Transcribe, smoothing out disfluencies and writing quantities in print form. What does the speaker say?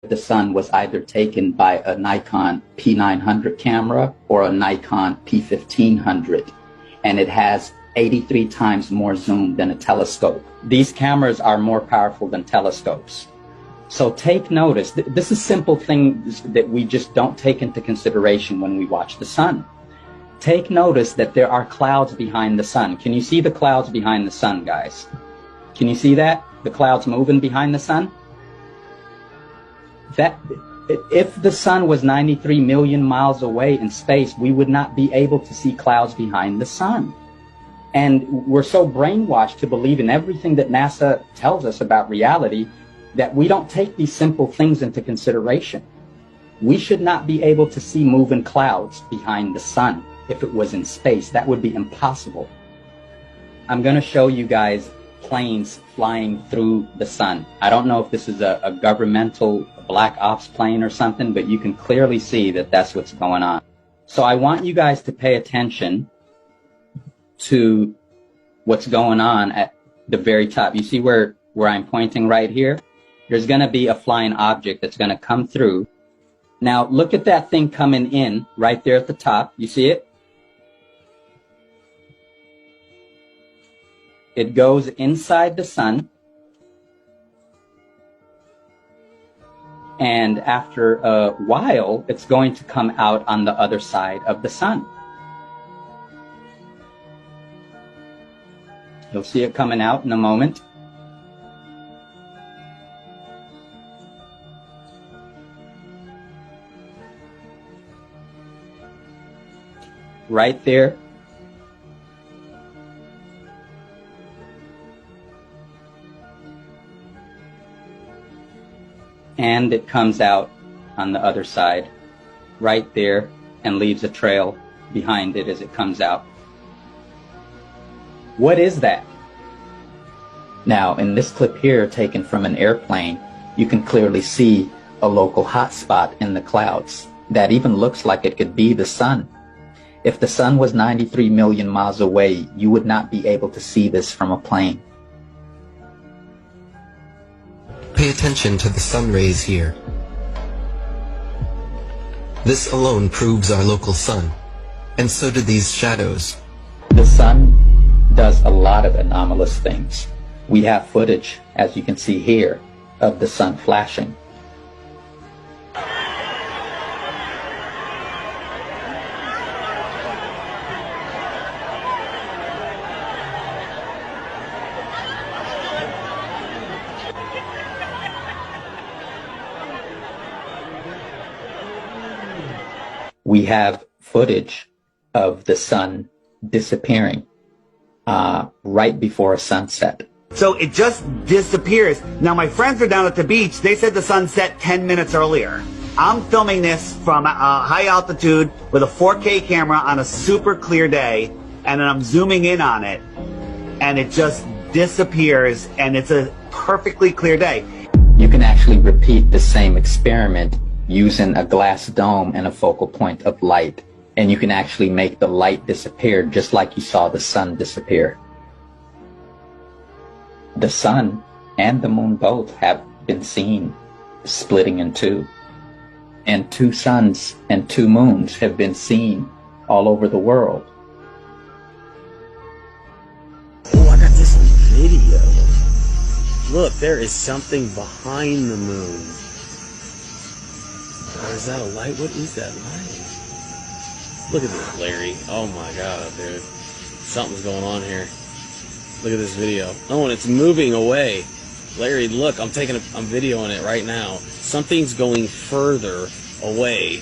The sun was either taken by a Nikon P900 camera or a Nikon P1500, and it has 83 times more zoom than a telescope. These cameras are more powerful than telescopes. So take notice, this is simple things that we just don't take into consideration when we watch the sun. Take notice that there are clouds behind the sun. Can you see the clouds behind the sun, guys? Can you see that? The clouds moving behind the sun? That if the sun was 93 million miles away in space, we would not be able to see clouds behind the sun. And we're so brainwashed to believe in everything that NASA tells us about reality that we don't take these simple things into consideration. We should not be able to see moving clouds behind the sun if it was in space. That would be impossible. I'm going to show you guys planes flying through the sun. I don't know if this is a governmental black ops plane or something, but you can clearly see that that's what's going on. So I want you guys to pay attention to what's going on at the very top. You see where I'm pointing right here? There's going to be a flying object that's going to come through. Now look at that thing coming in right there at the top. You see it? It goes inside the sun, and after a while, it's going to come out on the other side of the sun. You'll see it coming out in a moment. Right there. And it comes out on the other side, right there, and leaves a trail behind it as it comes out. What is that? Now, in this clip here, taken from an airplane, you can clearly see a local hotspot in the clouds that even looks like it could be the sun. If the sun was 93 million miles away, you would not be able to see this from a plane. Pay attention to the sun rays here. This alone proves our local sun, and so do these shadows. The sun does a lot of anomalous things. We have footage, as you can see here, of the sun flashing. We have footage of the sun disappearing right before sunset. So it just disappears. Now my friends are down at the beach. They said the sun set 10 minutes earlier. I'm filming this from high altitude with a 4K camera on a super clear day, and then I'm zooming in on it, and it just disappears, and it's a perfectly clear day. You can actually repeat the same experiment using a glass dome and a focal point of light, and you can actually make the light disappear just like you saw the sun disappear. The sun and the moon both have been seen splitting in two, and two suns and two moons have been seen all over the world. Oh, I got this video. Look, there is something behind the moon. Or is that a light? What is that light? Look at this, Larry. Oh my god, dude. Something's going on here. Look at this video. Oh, and it's moving away. Larry, look, I'm videoing it right now. Something's going further away